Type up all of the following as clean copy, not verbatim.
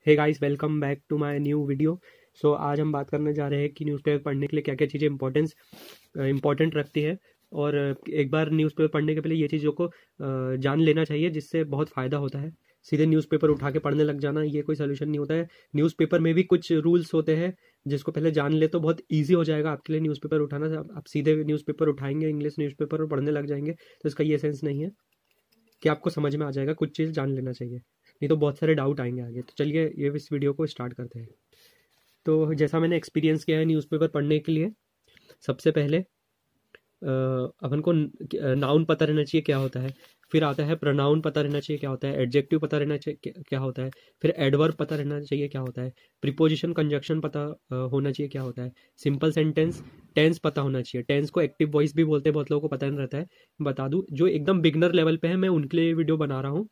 Hey guys, welcome back to my new video. आज हम बात करने जा रहे हैं कि न्यूज़पेपर पढ़ने के लिए क्या क्या चीज़ें इंपॉर्टेंट रखती है। और एक बार न्यूज़पेपर पढ़ने के पहले ये चीज़ों को जान लेना चाहिए, जिससे बहुत फ़ायदा होता है। सीधे न्यूज़पेपर उठा के पढ़ने लग जाना ये कोई सोल्यूशन नहीं होता है। न्यूज़पेपर में भी कुछ रूल्स होते हैं, जिसको पहले जान ले तो बहुत ईजी हो जाएगा आपके लिए न्यूज़पेपर उठाना। आप सीधे न्यूज़पेपर उठाएंगे, इंग्लिश न्यूज़पेपर और पढ़ने लग जाएंगे, तो इसका ये सेंस नहीं है कि आपको समझ में आ जाएगा। कुछ चीज़ जान लेना चाहिए, नहीं तो बहुत सारे डाउट आएंगे आगे। तो चलिए ये इस वीडियो को स्टार्ट करते हैं। तो जैसा मैंने एक्सपीरियंस किया है न्यूज़पेपर पढ़ने के लिए, सबसे पहले अपन को नाउन पता रहना चाहिए क्या होता है। फिर आता है प्रोनाउन पता रहना चाहिए क्या होता है। एडजेक्टिव पता रहना चाहिए क्या होता है। फिर एडवर्ब पता रहना चाहिए क्या होता है। प्रीपोजिशन कंजक्शन पता होना चाहिए क्या होता है। सिंपल सेंटेंस टेंस पता होना चाहिए। टेंस को एक्टिव वॉइस भी बोलते हैं, बहुत लोगों को पता नहीं रहता है। बता दूं, जो एकदम बिगनर लेवल पे है मैं उनके लिए वीडियो बना रहा हूँ।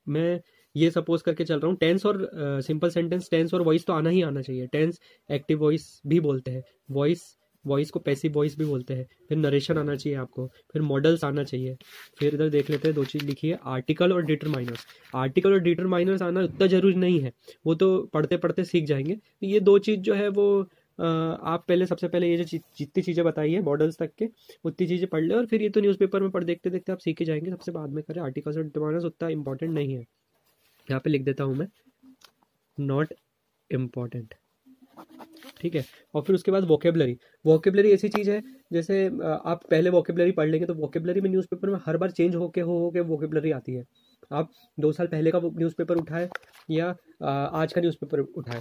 मैं ये सपोज करके चल रहा हूँ, टेंस और सिंपल सेंटेंस, टेंस और वॉइस तो आना ही आना चाहिए। टेंस एक्टिव वॉइस भी बोलते हैं, वॉइस वॉइस को पैसिव वॉइस भी बोलते हैं। फिर नरेशन आना चाहिए आपको, फिर मॉडल्स आना चाहिए। फिर इधर देख लेते हैं, दो चीज़ लिखी है, आर्टिकल और डिटरमाइनर्स। आर्टिकल और डिटरमाइनर्स आना उतना जरूरी नहीं है, वो तो पढ़ते पढ़ते सीख जाएंगे। तो ये दो चीज़ जो है वो आप पहले, सबसे पहले ये जो जितनी चीज़ें बताई है मॉडल्स तक के, उतनी चीज़ें पढ़ ले, और फिर ये तो न्यूज़पेपर में पढ़ देखते देखते आप सीख ही जाएंगे। सबसे बाद में करें, आर्टिकल्स और डिटरमाइनर्स उतना इंपॉर्टेंट नहीं है। यहाँ पे लिख देता हूँ मैं, नॉट इम्पॉर्टेंट। ठीक है। और फिर उसके बाद वोकेबलरी। वोकेबलरी ऐसी चीज़ है, जैसे आप पहले वोकेबलरी पढ़ लेंगे तो वोकेबलरी में न्यूज़पेपर में हर बार चेंज होके वोकेबलरी आती है। आप 2 साल पहले का न्यूज़पेपर उठाए या आज का न्यूज़पेपर उठाए,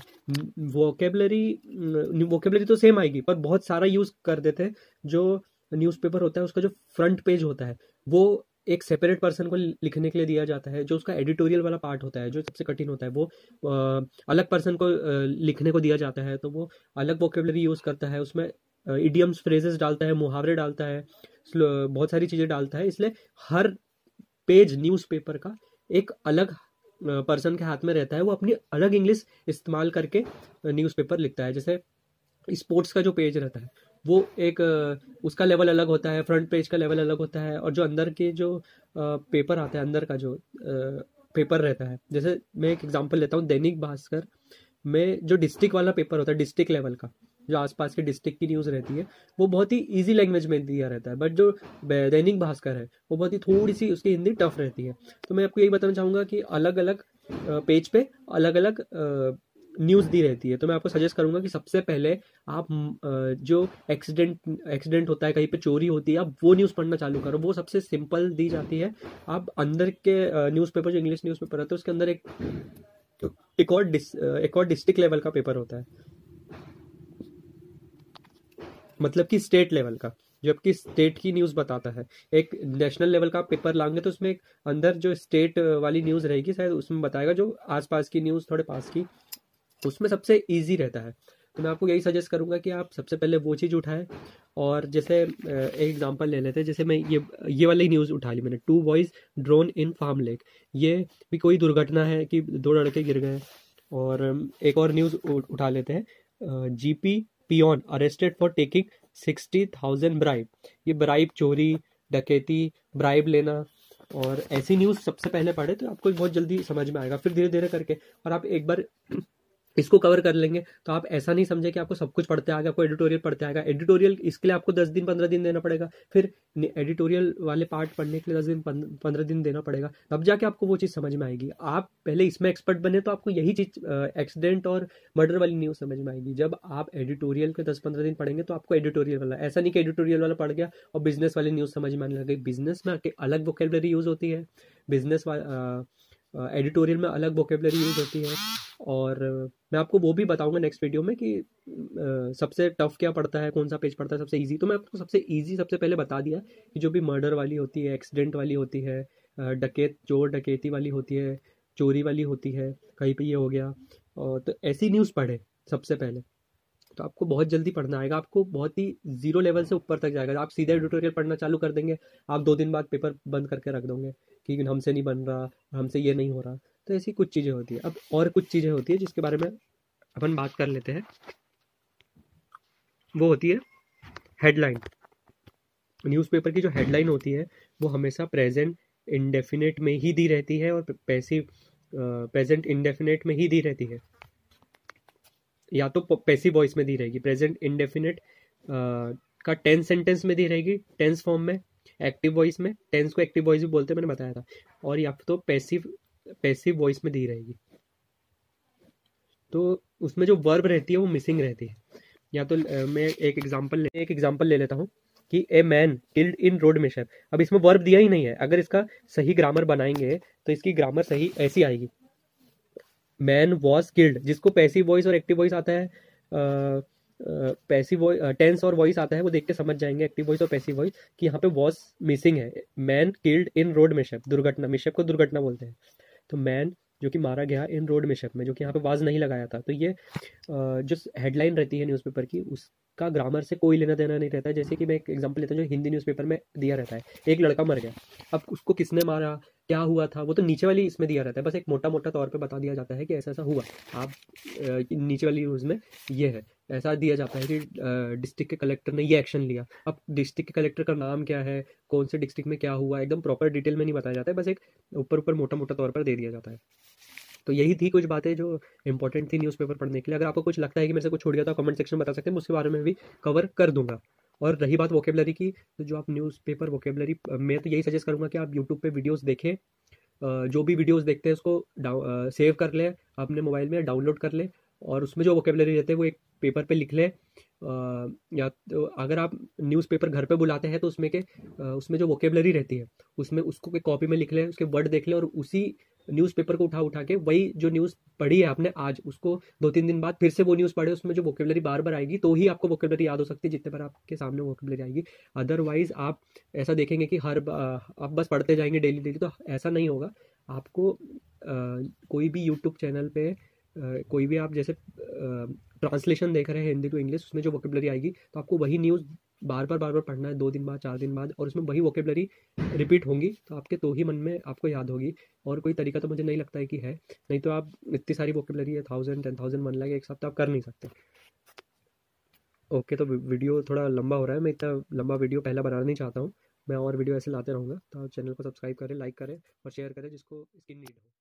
वोकेबलरी तो सेम आएगी, पर बहुत सारा यूज़ कर देते हैं। जो न्यूज़पेपर होता है उसका जो फ्रंट पेज होता है, वो एक सेपरेट पर्सन को लिखने के लिए दिया जाता है। जो उसका एडिटोरियल वाला पार्ट होता है, जो सबसे कठिन होता है, वो अलग पर्सन को लिखने को दिया जाता है। तो वो अलग वोकेबलरी यूज़ करता है, उसमें इडियम्स, फ्रेजेस डालता है, मुहावरे डालता है, बहुत सारी चीज़ें डालता है। इसलिए हर पेज न्यूज़पेपर का एक अलग पर्सन के हाथ में रहता है। वो अपनी अलग इंग्लिश इस्तेमाल करके न्यूज़पेपर लिखता है। जैसे स्पोर्ट्स का जो पेज रहता है, वो एक उसका लेवल अलग होता है, फ्रंट पेज का लेवल अलग होता है। और जो अंदर के जो पेपर आता है, अंदर का जो पेपर रहता है, जैसे मैं एक एग्जांपल लेता हूँ, दैनिक भास्कर में जो डिस्ट्रिक्ट वाला पेपर होता है, डिस्ट्रिक्ट लेवल का, जो आसपास के डिस्ट्रिक्ट की न्यूज़ रहती है, वो बहुत ही इजी लैंग्वेज में दिया रहता है। बट जो दैनिक भास्कर है, वो बहुत ही थोड़ी सी उसकी हिंदी टफ रहती है। तो मैं आपको यही बताना चाहूँगा कि अलग अलग पेज पे अलग अलग न्यूज़ दी रहती है। तो मैं आपको सजेस्ट करूंगा कि सबसे पहले आप जो एक्सीडेंट होता है, कहीं पे चोरी होती है, आप वो न्यूज़ पढ़ना चालू करो। वो सबसे सिंपल दी जाती है। आप अंदर के न्यूज़पेपर, जो इंग्लिश न्यूज़पेपर होता है, उसके अंदर एक और डिस्ट्रिक्ट लेवल का पेपर होता है, मतलब कि स्टेट लेवल का, जो आपकी स्टेट की न्यूज़ बताता है। एक नेशनल लेवल का पेपर लाएंगे तो उसमें अंदर जो स्टेट वाली न्यूज़ रहेगी, शायद उसमें बताएगा जो आसपास की न्यूज़, थोड़े पास की, उसमें सबसे इजी रहता है। तो मैं आपको यही सजेस्ट करूंगा कि आप सबसे पहले वो चीज़ उठाएं। और जैसे एक एग्जांपल ले लेते हैं, जैसे मैं ये वाली न्यूज़ उठा ली मैंने, 2 बॉयज ड्रोन इन फार्म लेक। ये भी कोई दुर्घटना है कि 2 लड़के गिर गए। और एक और न्यूज़ उठा लेते हैं, GP peon arrested for taking 60,000 bribe. ये ब्राइब, चोरी, डकैती, ब्राइब लेना। और ऐसी न्यूज़ सबसे पहले पढ़े तो आपको बहुत जल्दी समझ में आएगा। फिर धीरे धीरे करके, और आप एक बार इसको कवर कर लेंगे तो आप ऐसा नहीं समझे कि आपको सब कुछ पढ़ते आएगा, आपको एडिटोरियल पढ़ते आएगा। एडिटोरियल इसके लिए आपको 10 दिन 15 दिन देना पड़ेगा। फिर एडिटोरियल वाले पार्ट पढ़ने के लिए 10 दिन 15 दिन देना पड़ेगा, तब जाके आपको वो चीज़ समझ में आएगी। आप पहले इसमें एक्सपर्ट बने तो आपको यही चीज़, एक्सीडेंट और मर्डर वाली न्यूज़ समझ में आएगी। जब आप एडिटोरियल के 10-15 दिन पढ़ेंगे तो आपको एडिटोरियल वाला, ऐसा नहीं कि एडिटोरियल वाला पढ़ गया और बिजनेस वाली न्यूज़ समझ में आने लगी। बिजनेस में अलग वोकेबलरी यूज़ होती है, बिजनेस एडिटोरियल में अलग वोकेबलरी यूज़ होती है। और मैं आपको वो भी बताऊंगा नेक्स्ट वीडियो में कि सबसे टफ क्या पड़ता है, कौन सा पेज पड़ता है सबसे इजी। तो मैं आपको सबसे इजी सबसे पहले बता दिया कि जो भी मर्डर वाली होती है, एक्सीडेंट वाली होती है, चोर डकैती वाली होती है, चोरी वाली होती है, कहीं पे ये हो गया, और तो ऐसी न्यूज़ पढ़े सबसे पहले। तो आपको बहुत जल्दी पढ़ना आएगा, आपको बहुत ही जीरो लेवल से ऊपर तक जाएगा। आप सीधे एडिटोरियल पढ़ना चालू कर देंगे, आप 2 दिन बाद पेपर बंद करके रख दोगे कि हमसे नहीं बन रहा, हमसे ये नहीं हो रहा। तो ऐसी कुछ चीज़ें होती है। अब और कुछ चीज़ें होती है जिसके बारे में अपन बात कर लेते हैं। वो होती है हेडलाइन। न्यूज़पेपर की जो हेडलाइन होती है वो हमेशा प्रेजेंट इंडेफिनिट में ही दी रहती है, और पैसिव प्रेजेंट इंडेफिनेट में ही दी रहती है, या तो पैसिव वॉइस में दी रहेगी। प्रेजेंट इंडेफिनेट का टेंस सेंटेंस में दी रहेगी, टेंस फॉर्म में, एक्टिव वॉइस में, टेंस को एक्टिव वॉइस भी बोलते हैं, मैंने बताया था, और या तो पैसिव वॉइस में दी रहेगी। तो उसमें जो वर्ब रहती है वो मिसिंग रहती है। या तो मैं एक एग्जांपल ले लेता हूँ कि a man killed in road mishap. अब इसमें वर्ब दिया ही नहीं है, अगर इसका सही ग्रामर बनाएंगे तो इसकी ग्रामर सही ऐसी आएगी, मैन वॉज किल्ड, जिसको पैसिव वॉइस और एक्टिव वॉइस आता है, पैसिव वॉइस टेंस और वॉइस आता है, वो देख के समझ जाएंगे एक्टिव वॉइस और पैसिव वॉइस कि यहाँ पे वॉज मिसिंग है। Man killed in road mishap, दुर्घटना, मिशअप को दुर्घटना बोलते हैं, तो मैन जो कि मारा गया इन रोड मिशअप में, जो कि यहाँ पे वाज नहीं लगाया था। तो ये जो हेडलाइन रहती है न्यूज़पेपर की, उसका ग्रामर से कोई लेना देना नहीं रहता है। जैसे कि मैं एक एग्जांपल लेता हूँ जो हिंदी न्यूज़पेपर में दिया रहता है, एक लड़का मर गया, अब उसको किसने मारा, क्या हुआ था, वो तो नीचे वाली इसमें दिया रहता है, बस एक मोटा मोटा तौर पे बता दिया जाता है कि ऐसा ऐसा हुआ। आप नीचे वाली न्यूज़ में ये है, ऐसा दिया जाता है कि डिस्ट्रिक्ट के कलेक्टर ने ये एक्शन लिया। अब डिस्ट्रिक्ट के कलेक्टर का नाम क्या है, कौन से डिस्ट्रिक्ट में क्या हुआ, एकदम प्रॉपर डिटेल में नहीं बताया जाता है, बस एक ऊपर ऊपर मोटा मोटा तौर पर दे दिया जाता है। तो यही थी कुछ बातें जो इंपॉर्टेंट थी न्यूज़पेपर पढ़ने के लिए। अगर आपको कुछ लगता है कि मेरे से कुछ छूट गया तो कमेंट सेक्शन में बता सकते हैं, मैं उसके बारे में भी कवर कर दूंगा। और रही बात वोकेबलरी की, तो जो आप न्यूज़पेपर वोकेबलरी, मैं तो यही सजेस्ट करूंगा कि आप यूट्यूब पे वीडियोस देखें, जो भी वीडियोस देखते हैं उसको सेव कर ले अपने मोबाइल में, डाउनलोड कर ले, और उसमें जो वोकेबलरी रहते हैं वो एक पेपर पे लिख ले। या तो अगर आप न्यूज़पेपर घर पे बुलाते हैं तो उसमें जो वोकेबलरी रहती है उसमें उसको कोई कॉपी में लिख ले, उसके वर्ड देख ले, और उसी न्यूज़पेपर को उठा उठा के वही जो न्यूज़ पढ़ी है आपने आज, उसको 2-3 दिन बाद फिर से वो न्यूज़ पढ़े, उसमें जो वोकेबलरी बार बार आएगी तो ही आपको वोकेबलरी याद हो सकती है, जितने बार आपके सामने वोकेबलरी आएगी। अदरवाइज आप ऐसा देखेंगे कि आप बस पढ़ते जाएंगे डेली डेली, तो ऐसा नहीं होगा। आपको कोई भी यूट्यूब चैनल पे कोई भी आप जैसे ट्रांसलेशन देख रहे हैं हिंदी टू इंग्लिश, उसमें जो वोकेबलरी आएगी तो आपको वही न्यूज़ बार बार पढ़ना है, 2 दिन बाद, 4 दिन बाद, और उसमें वही वोकेबलरी रिपीट होंगी, तो आपके तो ही मन में आपको याद होगी। और कोई तरीका तो मुझे नहीं लगता है कि है, नहीं तो आप इतनी सारी वोकेबलरी है, 1000 10,000 1 लाख एक साथ तो आप कर नहीं सकते। ओके, तो वीडियो थोड़ा लंबा हो रहा है, मैं इतना लंबा वीडियो पहला बनाना नहीं चाहता हूँ, मैं और वीडियो ऐसे लाते रहूँगा। तो आप चैनल को सब्सक्राइब करें, लाइक करें और शेयर करें जिसको इसकी नीड हो।